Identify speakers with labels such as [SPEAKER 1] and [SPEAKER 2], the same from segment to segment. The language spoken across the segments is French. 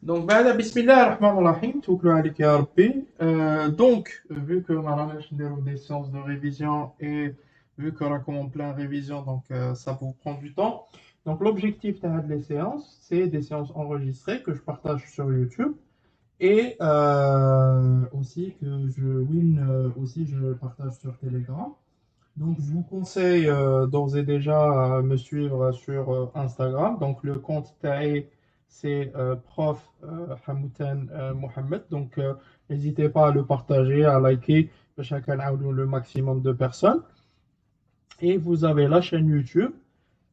[SPEAKER 1] Donc, بعد بسم الله الرحمن الرحيم توكلوا عليك يا ربي. Vu que ما راناش نديرو des séances de révision et vu que راكم en plein révision, ça vous prend du temps. Donc, l'objectif de les séances, c'est des séances enregistrées que je partage sur YouTube et aussi que je partage sur Telegram. Donc, je vous conseille d'ores et déjà à me suivre sur Instagram. Donc, le compte TAE, c'est prof Hamoutan Mohamed. N'hésitez pas à le partager, à liker, chacun a le maximum de personnes. Et vous avez la chaîne YouTube.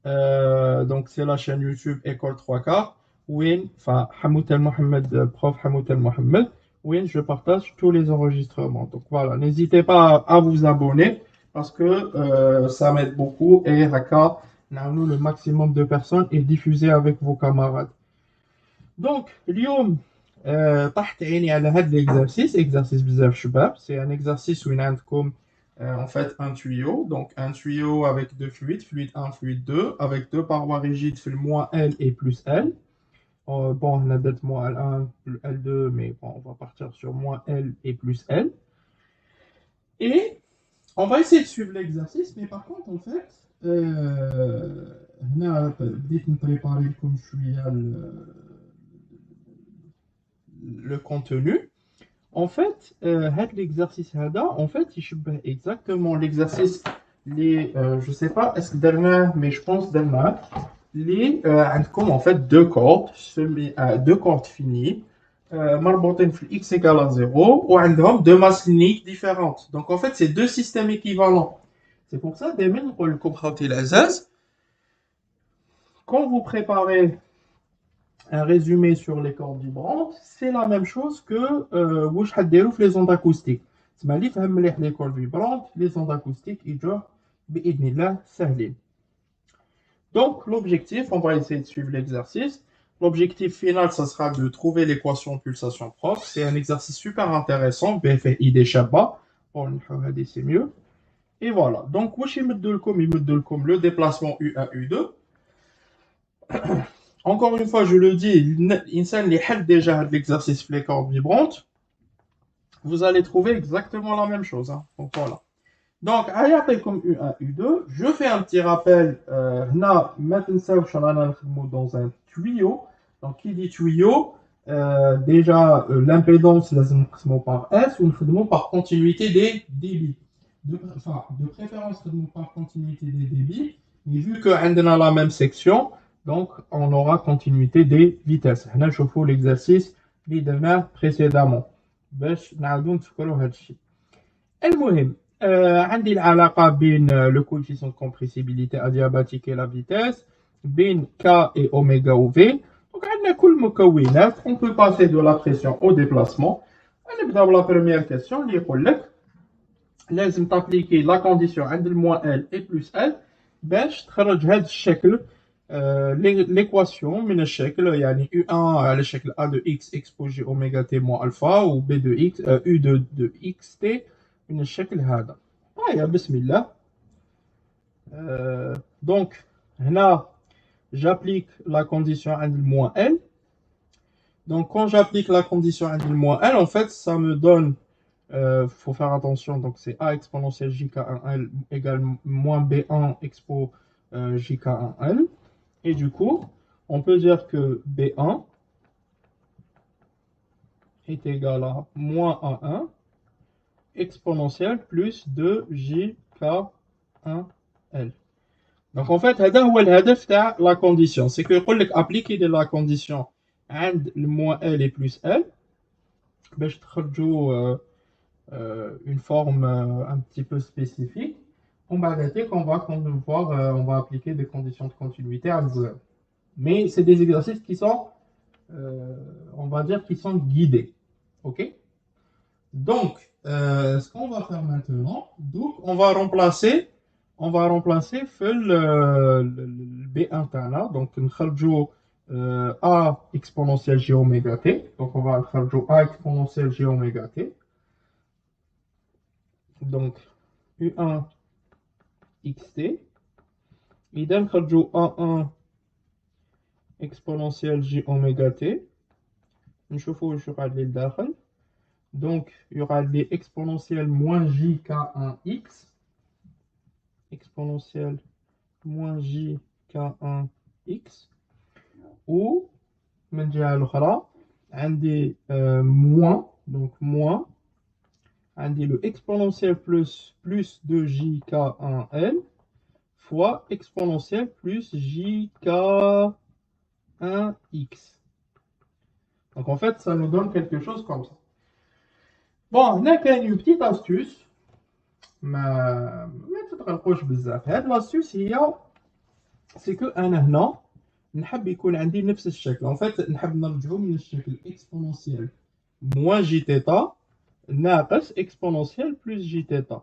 [SPEAKER 1] Donc, c'est la chaîne YouTube École 3 quarts. Enfin, Hamoutan Mohamed, prof Hamoutan Mohamed. Oui, je partage tous les enregistrements. Donc, voilà, n'hésitez pas à vous abonner parce que ça m'aide beaucoup et Haka, le maximum de personnes est diffusé avec vos camarades. Donc, اليوم طحت عيني على هذا l'exercice, exercice بزاف شباب. C'est un exercice où il y a en fait un tuyau, donc un tuyau avec deux fluides, fluide 1, fluide 2, avec deux parois rigides, fait le moins L et plus L. Bon, on a d'être moins L1, L2, mais bon, on va partir sur moins L et plus L. Et on va essayer de suivre l'exercice, mais par contre, en fait, هنا بديت نبريباري لكم شوية le contenu. En fait, l'exercice هذا, en fait, il يشبه exactement l'exercice je sais pas, est-ce que درناه, mais je pense درناه, عندكم en fait deux cordes finies مربوطين في x égale à 0 وعندهم deux masses ligniques différentes. Donc en fait, c'est deux systèmes équivalents. C'est pour ça, دايما نقول لكم خاوتي العزاز, quand vous préparez un résumé sur les cordes vibrantes, c'est la même chose que واش حديروا في les ondes acoustiques. تسمى اللي فهم مليح les cordes vibrantes, les ondes acoustiques يجوا بإذن الله سهلين. Donc, l'objectif, on va essayer de suivre l'exercice. L'objectif final, ça sera de trouver l'équation pulsation propre. C'est un exercice super intéressant. BFI des Shabba. C'est mieux. Et voilà. Donc, le déplacement U1, U2. Encore une fois, je le dis, l'insan li hal déjà l'exercice les cordes vibrantes. Vous allez trouver exactement la même chose. Hein. Donc, voilà. Donc, comme U1, U2, je fais un petit rappel. Dans un tuyau. Donc, qui dit tuyau, déjà, l'impédance, par S, ou par continuité des débits. De préférence, par continuité des débits. Mais vu qu'on a la même section, donc, on aura continuité des vitesses. Là, je fais l'exercice précédemment. باش نعاودو نتفكروا هذا الشيء. المهم عندي العلاقة بين le coefficient de compressibilité adiabatique et la vitesse, بين K et oméga ou V. Donc عندنا كل مكونات. On peut passer de la pression au déplacement. نبداو بلا première question اللي يقول لك لازم تابليكي la condition عند moins L et plus L باش تخرج هذا الشكل. L'équation من الشكل يعني U1 على شكل A de X exposé oméga T moins alpha ou B de X U de XT من الشكل هذا. طيب بسم الله. Donc هنا j'applique la condition عند moins L. Donc quand j'applique la condition عند moins L, en fait ça me donne faut faire attention, donc c'est A exponentielle JK1L égale moins B1 expo JK1L. Et du coup, on peut dire que B1 est égal à moins A1 exponentielle plus 2JK1L. Donc en fait, هذا هو الهدف تاع la condition. C'est que يقول لك appliquer de la condition عند le moins L et plus L باش تخرجوا une forme un petit peu spécifique. On va on va appliquer des conditions de continuité à zéro. Mais c'est des exercices qui sont, on va dire, qui sont guidés. OK? Donc, ce qu'on va faire maintenant, donc, on va remplacer le B1 تاعنا. Donc, نخرجوا A exponentielle J oméga T. Donc, on va نخرجوا A exponentielle J oméga T. Donc, U1 xt. إذا نخرجوا A1 exponentielle J oméga T نشوفوا واش يقعد لي لداخل. Donc, il y aura des exponentielles moins jk1x, exponentielle moins jk1x, ou, من جهة الأخرى, عندي moins, donc moins, عندي le exponentiel plus 2jk1l fois exponentielle plus jk1x. Donc en fait, ça nous donne quelque chose comme ça. Bon, هنا كاين une petite astuce ما تتغلقوش بزاف. هاد l'astuce هي سي كو انا هنا نحب يكون عندي نفس الشكل. ان فيت نحب نرجعو من الشكل اكسبونونسيال موان جي تيتا ناقص اكسبونونسيال بلس جي تيتا.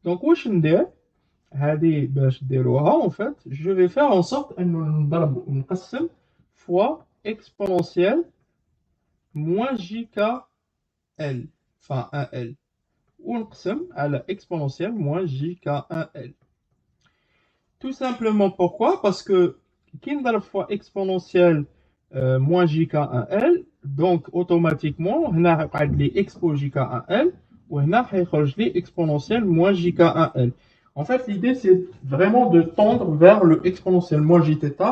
[SPEAKER 1] دونك واش ندير هادي باش ديروها ان فيت جو في فير ان سورت انه نضرب ونقسم فوا اكسبونونسيال موان جي كا ال enfin 1L ونقسم على exponentielle moins jk1L. Tout simplement pourquoi? Parce que qui نضرب fois exponentielle moins jk1L donc automatiquement هنا غيقعد لي expo jk1L وهنا حيخرج لي exponentielle moins jk1L. En fait l'idée c'est vraiment de tendre vers le exponentielle moins jθ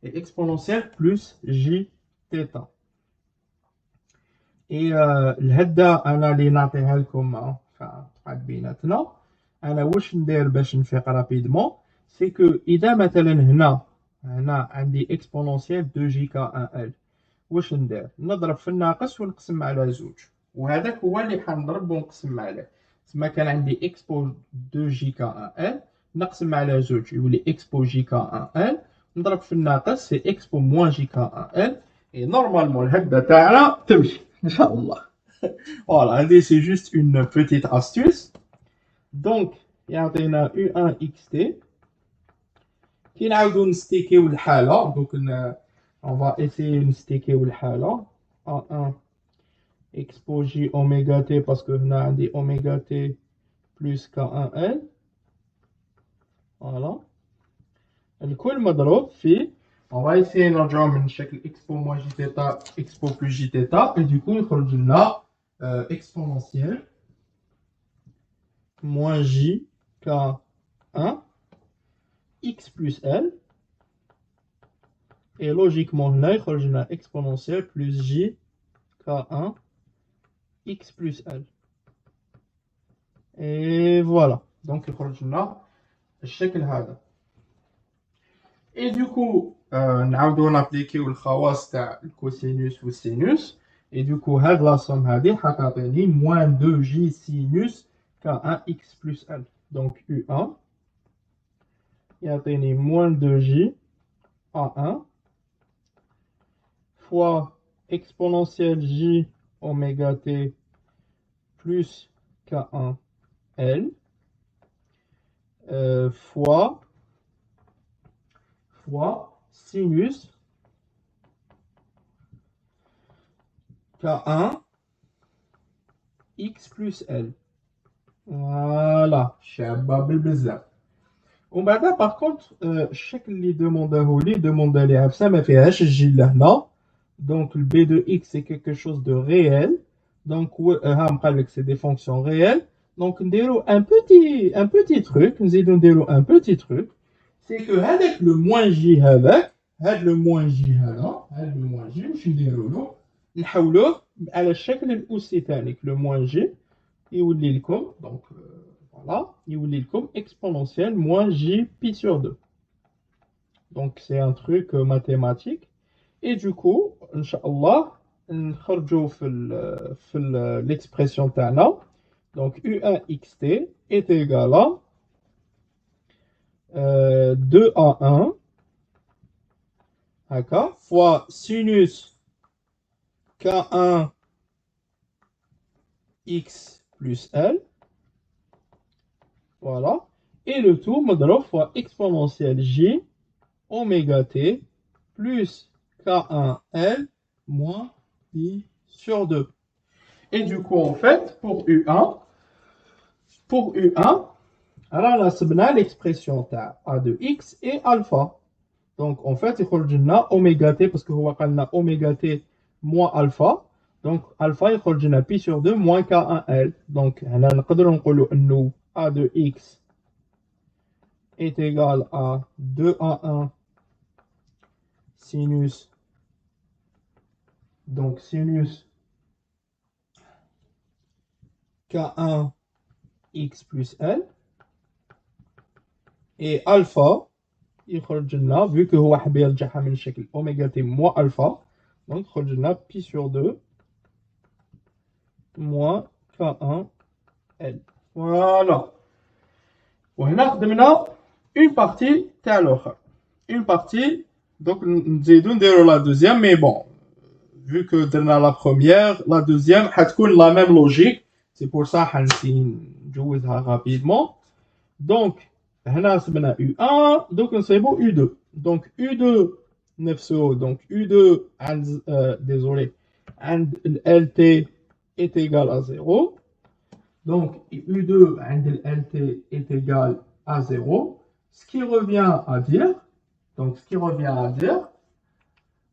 [SPEAKER 1] et exponentielle plus jθ. Et الهدة أنا اللي نعطيها لكم تقعد بيناتنا. أنا واش ندير باش نفيق رابيدمون سي كو إذا مثلا هنا عندي اكسبونونسيال دو جي كا ان ال واش ندير نضرب في الناقص ونقسم على زوج وهذاك هو اللي حنضرب ونقسم عليه. تسمى كان عندي اكسبو دو جي كا ان ال نقسم على زوج يولي اكسبو جي كا ان ال نضرب في الناقص سي اكسبو موان جي كا ان ال et normalement الهدة تاعنا تمشي Inch'Allah. Voilà, c'est juste une petite astuce. Donc, il y a U1xt qui n'a pas stické ou le donc on va essayer de sticker ou le A1 expo j oméga t parce que on a des oméga t plus k1l. Voilà. Le coup le مضروب في on va essayer نرجعو من شكل expo moins jθ expo plus jθ et du coup يخرج لنا exponentielle moins j k1 x plus l et logiquement là يخرج لنا exponentielle plus j k1 x plus l et voilà donc يخرج لنا الشكل هذا. Et du coup نعاودو نابليكيو الخواص تاع الكوسينوس والسينوس et du coup هاد لا somme هادي حتعطيني moins 2j sinus k1x plus l. Donc U1 يعطيني moins 2j A1 fois exponentielle j oméga t plus k1 l fois sinus k1 x plus l. Voilà, شابة بالبزاف. ومن بعد par contre الشكل اللي demande لي عفسه ما فيهاش الجي لهنا. Donc le b de x c'est quelque chose de réel. Donc ها مقال لك c'est des fonctions réelles. Donc نديرو un petit truc, نزيدو نديرو un petit truc, c'est que هذاك le moins j هذاك هاد le moins j هذا هاد le moins j واش نديرو له نحولوه على الشكل الأسي ثاني le moins j يولي لكم donc voilà يولي لكم exponentielle moins j pi sur 2. Donc c'est un truc mathématique et du coup Inch'Allah نخرجو في l'expression تاعنا. Donc U1xt est égal à 2A1 fois sinus K1 x plus L. Voilà. Et le tout مضروب fois exponentielle j oméga t plus K1L moins pi sur 2. Et du coup, en fait, pour U1, alors là, c'est l'expression A de x et alpha. Donc, en fait, il y a oméga t parce que on va oméga t moins alpha. Donc, alpha يخرج لنا pi sur 2 moins K1L. Donc, هنا نقدر نقولوا إنه A de X est égal à 2A1 sinus. Donc, sinus K1 X plus L. Et alpha يخرج لنا vu que هو حاب يرجعها من شكل أوميغا تي moins alpha. Donc, يخرج لنا pi sur 2 moins K1 L. Voilà. وهنا خدمنا une partie تاع الاخر. Une partie, donc نزيدو نديرو la deuxième, mais bon, vu que درنا la première, la deuxième حتكون la même logique. C'est pour ça حنسي نجوزها rapidement. Donc هنا حسبنا U1, donc نصيبو U2. Donc U2 نفسه, donc U2 عند désolé عند LT est égal à 0. Donc, U2 عند LT est égal à 0. Ce qui revient à dire,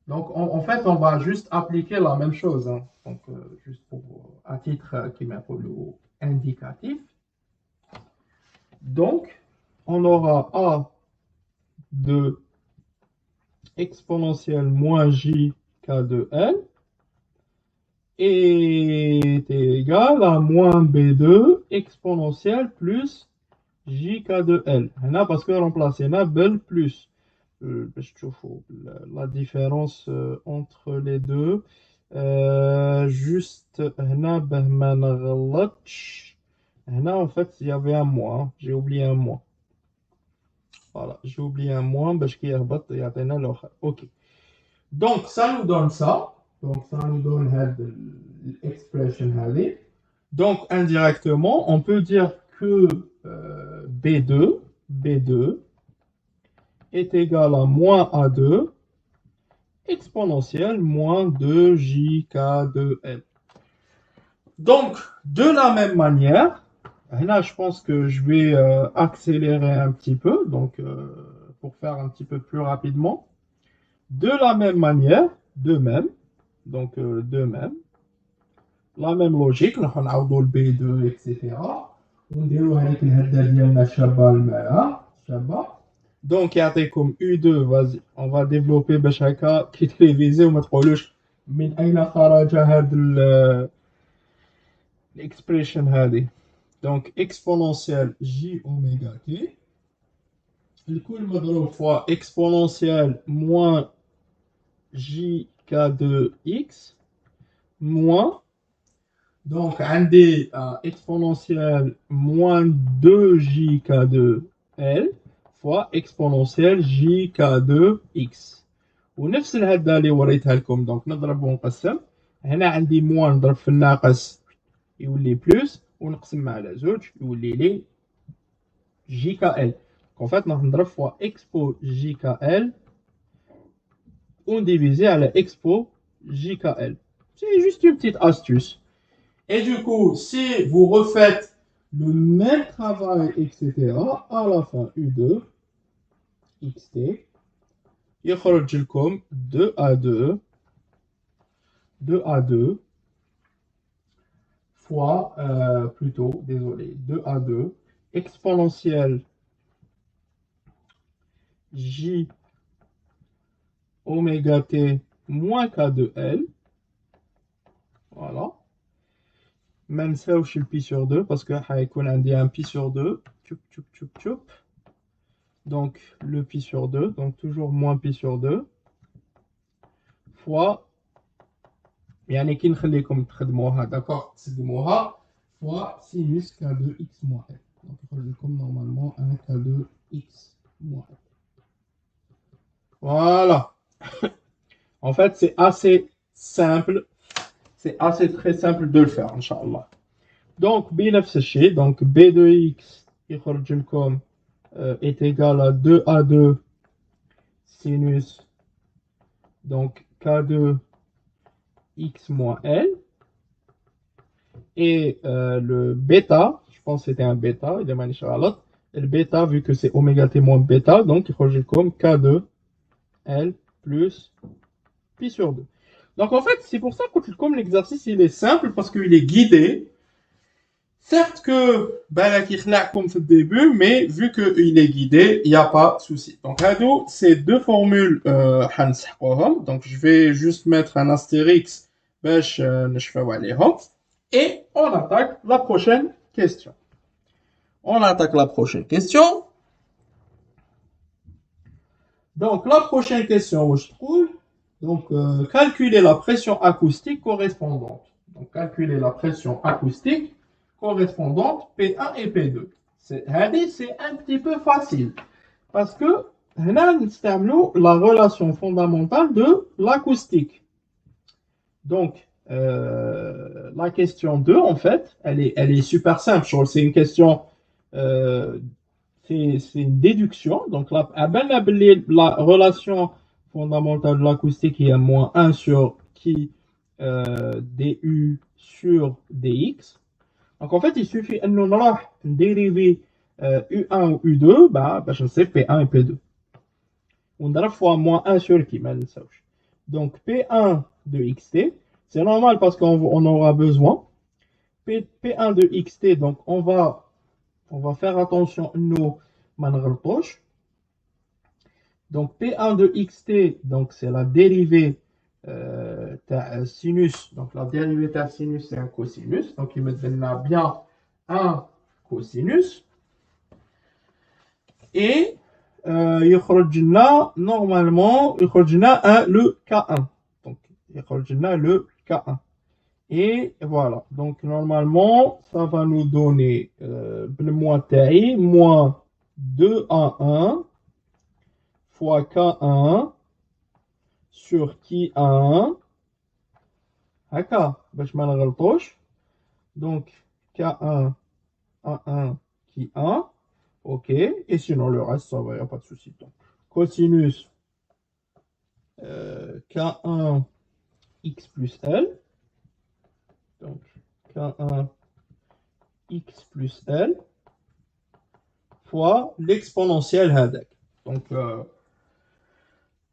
[SPEAKER 1] donc en fait, on va juste appliquer la même chose. Hein. Donc, juste pour, à titre qui m'appelle indicatif. Donc, on aura A de exponentielle moins J K de L est égal à moins B2 exponentielle plus JK de L. Là, parce que remplacer Bel plus. باش تشوفوا la différence entre les deux. Juste هنا باه ما نغلطش. هنا en fait il y avait un moins. J'ai oublié un moins. Voilà, j'ai oublié un moins باش كي يهبط يعطينا الاخر. OK. Donc ça nous donne ça. Donc ça nous donne هاد l'expression هذه. Donc indirectement, on peut dire que B2 est égal à moins A2 exponentielle moins 2JK de L. Donc, de la même manière, là, je pense que je vais accélérer un petit peu, donc pour faire un petit peu plus rapidement. De la même manière, de même, donc de même, la même logique, on a le B2, etc. On dirait avec الهدة ديالنا شابة الماء شابة. Donc يعطيكم U2, vas-y, on va développer باش هكا كي تريفيزي وما تقولوش من أين خرج هذا l'expression هذه. Donc exponentielle J oméga T الكل مضروب fois exponentielle moins JK de X moins donc عندي exponentielle moins 2JK de L fois exponentielle JK de X. ونفس الهدة اللي وريتها لكم دونك نضرب ونقسم. هنا عندي موان نضرب في الناقص يولي بلوس ونقسم على زوج يولي لي جي كا ال. En fait نضرب فوا expo جي كا ال ونديفيزي على expo جي كا ال. C'est juste une petite astuce. Et du coup, si vous refaites le même travail, etc., à la fin U2, xt, يخرج لكم 2A2 fois, plutôt, désolé, 2A2 exponentielle J oméga T moins K de L. Voilà. Même ça, je suis le pi sur 2 parce que on a dit un pi sur 2. Donc, le pi sur 2, donc toujours moins pi sur 2 fois يعني كي نخليكم تخدموها d'accord تخدموها fois sinus K2x moins L. Donc يخرج لكم normalement un K2x moins L. Voilà. En fait, c'est assez simple. C'est assez très simple de le faire, Inch'Allah. Donc, بنفس الشيء, donc B de X يخرج لكم est égal à 2A2 sinus donc K2 X moins L. Et le bêta, je pense que c'était un bêta, il est maniché à l'autre. Et le bêta, vu que c'est oméga T moins bêta, donc il rejoue comme K2 L plus pi sur 2. Donc en fait, c'est pour ça que comme l'exercice il est simple parce qu'il est guidé. Certes que بالك يخلعكم في الدébut, mais vu qu'il est guidé, il n'y a pas de souci. Donc هادو ces deux formules حنسحقوهم. Donc je vais juste mettre un astérix باش نشفاو عليهم. Et on attaque la prochaine question. On attaque la prochaine question. Donc la prochaine question, je trouve. Donc calculer la pression acoustique correspondante. Donc calculer la pression acoustique correspondante P1 et P2. C'est un petit peu facile parce que nous la relation fondamentale de l'acoustique. Donc, la question 2, en fait, elle est super simple. C'est une question, c'est une déduction. Donc, la relation fondamentale de l'acoustique est moins 1 sur qui du sur dx. Donc en fait, il suffit de nous dériver U1 ou U2, bah, je sais P1 et P2. On a fois moins 1 sur qui, donc P1 de xt, c'est normal parce qu'on aura besoin. P1 de xt, donc on va faire attention à nos manreltosh. Donc P1 de xt, donc c'est la dérivée sinus. Donc la dérivée de sinus, c'est un cosinus. Donc il me donne bien un cosinus. Et normalement, le K1. Donc le K1. Et voilà. Donc normalement, ça va nous donner moins 2A1 fois K1 sur Ki1. Donc K1, A1, Ki1. Ok. Et sinon, le reste, ça va, il n'y a pas de souci. Donc, cosinus K1 x plus L. Donc, K1 x plus L fois l'exponentielle Hadek. Donc,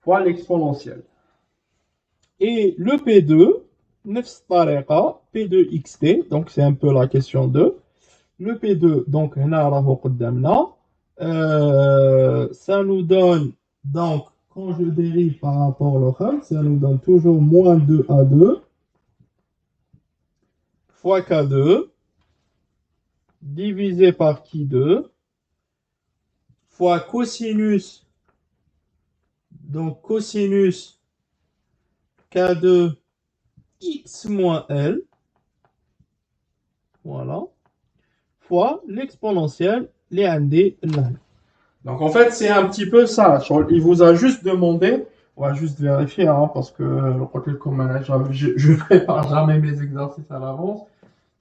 [SPEAKER 1] fois l'exponentielle. Et le P2, P2xt, donc c'est un peu la question 2. Le P2, donc, ça nous donne, donc, quand je dérive par rapport au Kham, ça nous donne toujours moins 2A2 fois K2 divisé par Ki2 fois cosinus, donc cosinus K2 x moins L, voilà, fois l'exponentielle, les ND. Donc en fait, c'est un petit peu ça. Il vous a juste demandé, on va juste vérifier, hein, parce que le côté commun, je prépare jamais mes exercices à l'avance.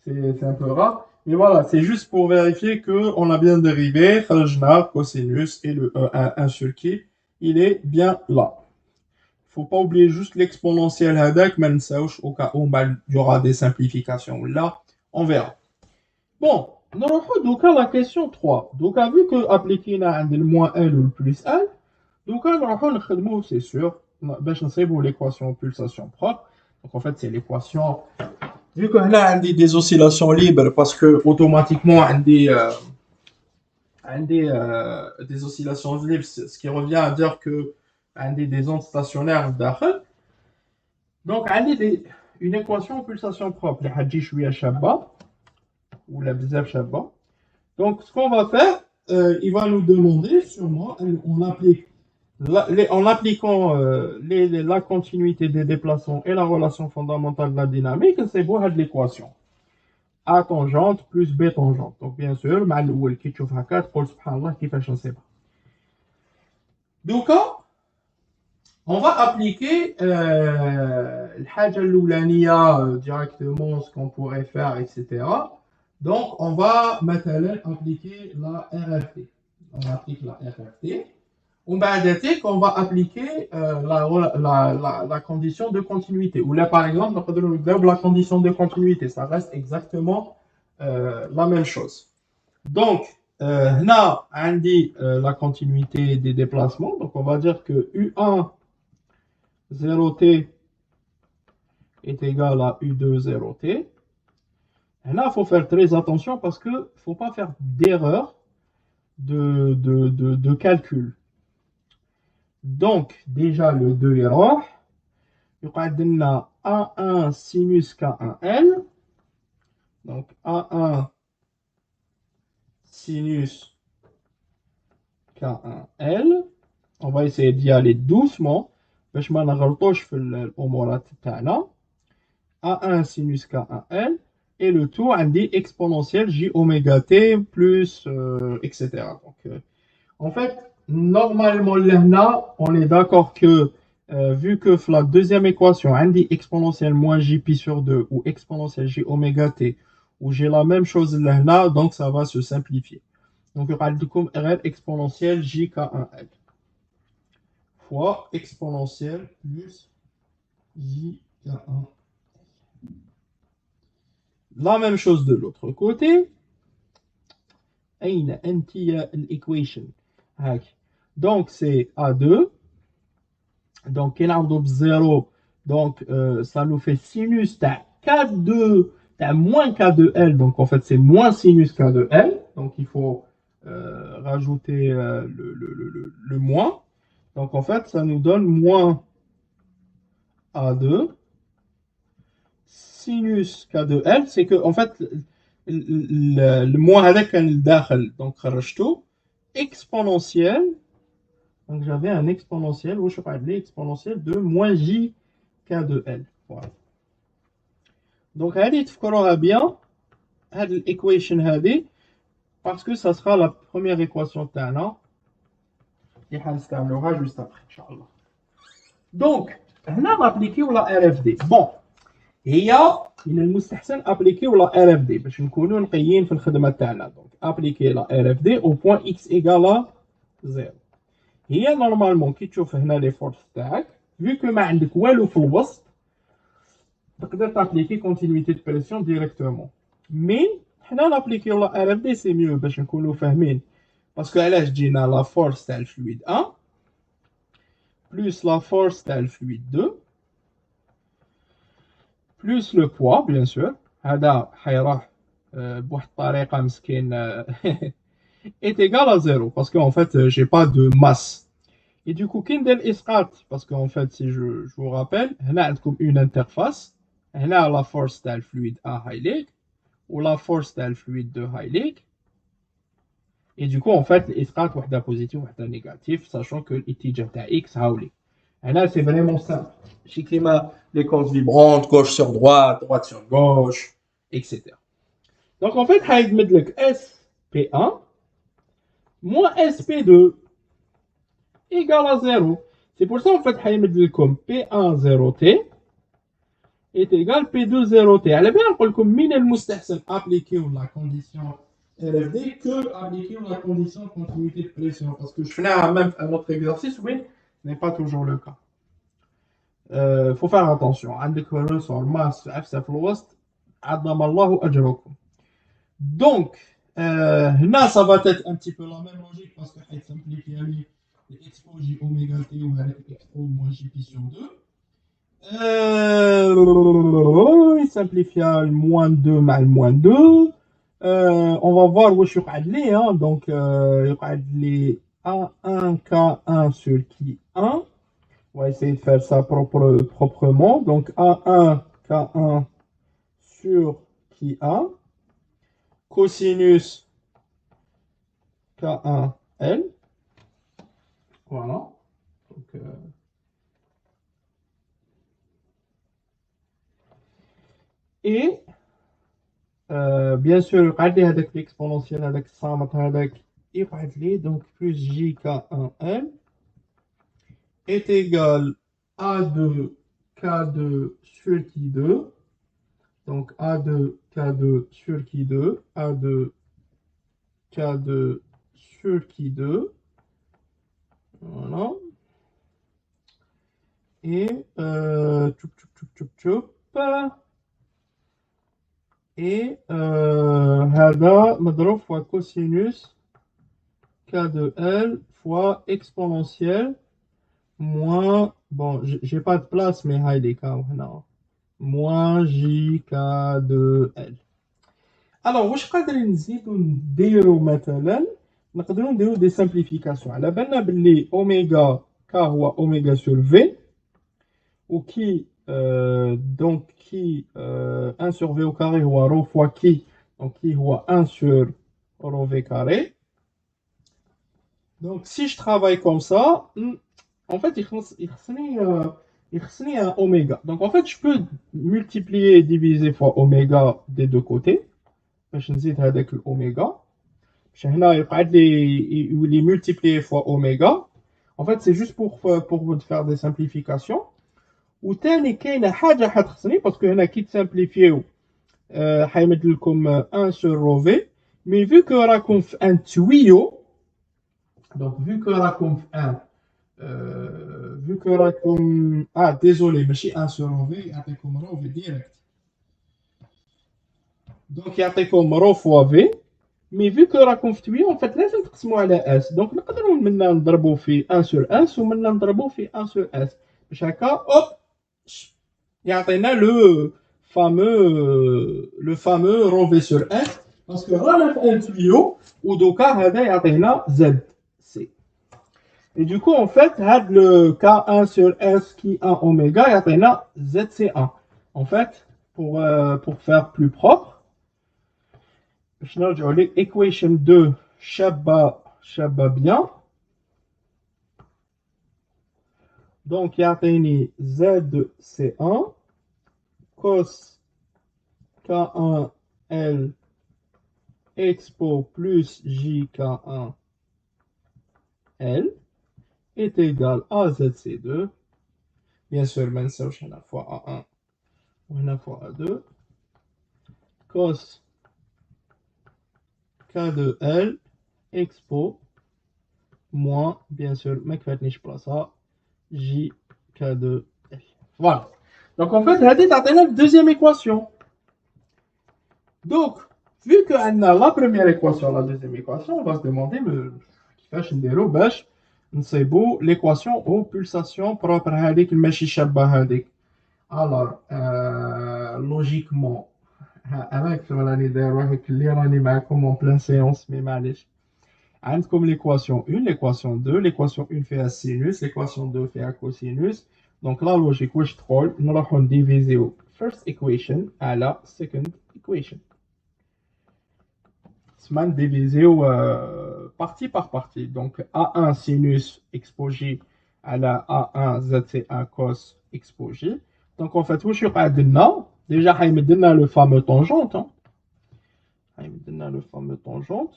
[SPEAKER 1] C'est un peu rare. Mais voilà, c'est juste pour vérifier qu'on a bien dérivé, cosinus et le 1 sur qui, il est bien là. Il ne faut pas oublier juste l'exponentielle hadak, mais au cas où il y aura des simplifications. Là, on verra. Bon, nous avons la question 3. Donc, vu que appliquer le moins L ou le plus L, donc nous allons c'est sûr, l'équation pulsation propre. Donc, en fait, c'est l'équation. Vu que là, on a des oscillations libres, parce que automatiquement, on a des oscillations libres, ce qui revient à dire que on a des ondes stationnaires d'Achel. Donc, on a une équation pulsation propre, la Hadji Shabba, ou la Bzaf Shabba. Donc, ce qu'on va faire, il va nous demander, sûrement, en appliquant la continuité des déplacements et la relation fondamentale de la dynamique, c'est beau de l'équation. A tangente plus B tangente. Donc, bien sûr, مع الأول كي تشوف هكا تقول سبحان الله كيفاش نصيبها. Donc, on va appliquer الحاجة الأولانية directement ce qu'on pourrait faire, etc. Donc, on va maintenant appliquer la RFT. On applique la RFT. On va appliquer la condition de continuité. Ou là, par exemple, la condition de continuité, ça reste exactement la même chose. Donc, là, on dit la continuité des déplacements. Donc, on va dire que U1 0T est égal à U2 0T. Et là, il faut faire très attention parce qu'il ne faut pas faire d'erreur de calcul. Donc, déjà, le 2 erreur. Il y a A1 sinus K1L. Donc, A1 sinus K1L. On va essayer d'y aller doucement. باش ما نغلطوش في الامورات تاعنا. A1 sinus K1L et le tout عندي exponentiel J oméga T plus etc. Donc, en fait, normalement là, on est d'accord que vu que la deuxième équation عندي exponentielle moins J pi sur 2 ou exponentielle J oméga T où j'ai la même chose là, donc ça va se simplifier. Donc, il y aura R exponentielle J K1L fois exponentielle plus J1. La même chose de l'autre côté. أين أنت يا الإيكويشن هاك. Donc c'est A2. Donc il a 0. Donc ça nous fait sinus تاع K2 تاع moins K2L. Donc en fait c'est moins sinus K2L. Donc il faut rajouter le moins. Donc en fait ça nous donne moins A2 sinus K2L. C'est que en fait le moins avec un dakhel, donc خرجته exponentiel. Donc j'avais un exponentiel où je parlais exponentiel de moins j K2L. Voilà. Donc هذه تفكروها bien هذه l'équation هذه parce que ça sera la première équation تاعنا اللي حنستعملوها juste après inchallah. Donc هنا نابليكيو لا RFD. Bon هي من المستحسن ابليكيو لا ار اف دي باش نكونوا نقيين في الخدمه تاعنا. دونك ابليكي لا ار اف دي او بوين اكس ايغال 0. هي نورمالمون كي تشوف هنا لي فورس تاعك فيو كو ما عندك والو في الوسط تقدر تابليكي كونتينيتي دو بريسيون ديريكتومون. مي حنا نابليكيو لا ار اف دي سي ميو باش نكونوا فاهمين باسكو علاش جينا لا فورس تاع الفلويد 1 بلس لا فورس تاع الفلويد 2 plus le poids, bien sûr. هذا حيروح بواحد الطريقة مسكين est égal à 0 parce qu'en fait j'ai pas de masse. Et du coup كي ندير الإسقاط parce qu'en fait si je vous rappelle هنا عندكم une interface. هنا la force تاع الفلويد A هايليك و la force تاع الفلويد 2 هايليك. Et du coup en fait الإسقاط وحدة بوزيتيف وحدة نيجاتيف sachant que الاتجاه تاع X هاوليك. Là, c'est vraiment simple. Chez Climat, les cordes vibrantes, gauche sur droite, droite sur gauche, etc. Donc, en fait, il met le SP1 moins SP2 égale à 0. C'est pour ça, en fait, il met le comme P1 0T est égal P2 0T. Elle est bien, on peut comme min المستحسن appliquer la condition RFD que appliquer la condition continuité de pression. Parce que je fais même un autre exercice, oui, ce n'est pas toujours le cas. Faut faire attention. عندك الرسول ماس عفسه في الوسط عظم الله اجركم. Donc هنا ça va être un petit peu la même logique parce que حيت simplifier لي l'expo j oméga t وهذاك l'expo moins j pi sur 2 il simplifie le moins 2 مع le moins 2 on va voir واش يقعد لي donc يقعد لي A1 K1 sur qui 1. On va essayer de faire ça proprement. Donc A1, K1 sur qui A. Cosinus K1, L. Voilà. Donc, et bien sûr, regardez avec l'exponentielle, avec ça, avec donc plus J K1, L est égal à A2, K2 sur qui 2. Donc A2, K2 sur qui 2, A2, K2 sur qui 2. Voilà. Et et هذا مضروب fois cosinus K de L fois exponentielle moins, bon j'ai pas de place mais هاي les cas هنا moins JK de L. Alors, واش قادرين نزيدو نديرو مثلا نقدروا نديرو دي سامبليفيكاسيون على بالنا باللي اوميغا K هو اوميغا sur V ou qui donc qui 1 sur V au carré هو rho fois qui donc qui هو 1 sur rho V carré. Donc si je travaille comme ça, en fait il خصني un oméga. Donc en fait je peux multiplier et diviser fois oméga des deux côtés باش نزيد هذاك الاوميغا باش هنا يقعد لي يولي multiplier fois oméga. En fait c'est juste pour faire des simplifications. وثاني كاينه حاجه حتخصني باسكو هنا كي تسامبليفيو حيمد لكم 1 sur rho v mais vu que راكم في ان tuyau donc vu que راكم في ان vu que راكم désolé ماشي 1 sur rho v يعطيكم rho v direct donc يعطيكم rho fois v mais vu que راكم في tuyau en fait لازم تقسموا على s donc نقدروا منا نضربوا في 1 sur s ومنا نضربوا في 1 sur s باش هكا اوب يعطينا le fameux rho v sur s parce que رانا في un tuyau ودوكا هذا يعطينا zc. Et du coup en fait هاد le k1 sur s qui 1 oméga يعطينا zc1. En fait pour faire plus propre باش نرجعوا لي equation 2 شابه bien. Donc يعطيني zc1 cos K1 L expo plus JK1 L est égal à ZC2. Bien sûr, ما نساوش هنا fois A1 وهنا fois A2 cos K2L expo moins, bien sûr, ما كفاتنيش بلاصة JK2L. Voilà. Donc en fait, هذه تعطينا la deuxième équation. Donc, vu qu'on a la première équation, la deuxième équation, on va se demander كيفاش نديرو باش نصيبو l'équation aux pulsations propres هذيك الماشي شابه هذيك. Alors, logiquement, avec راني داير واحد اللي راني معكم en pleine séance mais معليش. عندكم l'équation 1, l'équation 2, l'équation 1 fait un sinus, l'équation 2 fait un cosinus. Donc la logique واش تقول نروحو نديفيزيو first equation à la second equation. Semaine divisé partie par partie. Donc A1 sinus expo J à la A1 ZC1 cos expo J. Donc en fait, où je suis déjà le fameux tangente. Hein. Le fameux tangente.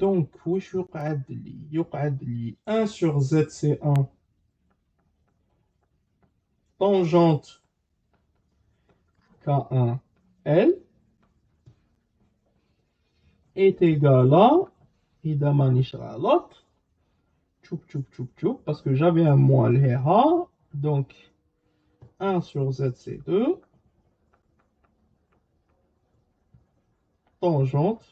[SPEAKER 1] Donc, où je suis 1 sur ZC1 tangente K1 L est égal à évidemment à l'autre parce que j'avais un moins là donc 1 sur ZC2 tangente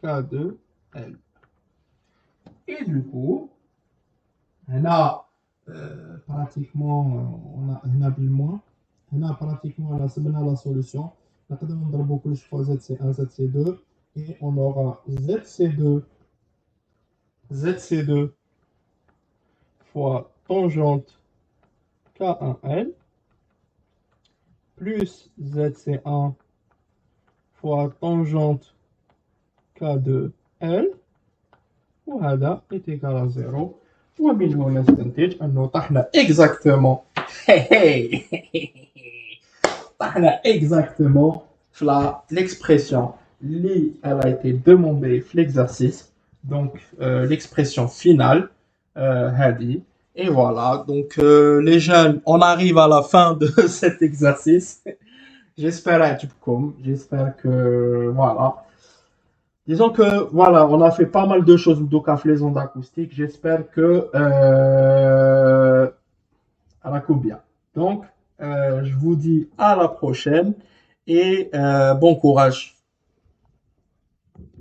[SPEAKER 1] K2L et du coup là pratiquement on a vu le moins on a pratiquement la solution. نقدر نضربو كلش fois ZC1 ZC2 et on aura ZC2 fois tangente K1L plus ZC1 fois tangente K2L وهذا est égal à 0 ومنه نستنتج أنه طحنا exactement طحنا exactement l'expression li elle a été demandée l'exercice donc l'expression finale hadi et voilà donc les jeunes on arrive à la fin de cet exercice j'espère que voilà disons que voilà on a fait pas mal de choses les ondes acoustiques j'espère que à la coupe bien donc je vous dis à la prochaine et bon courage.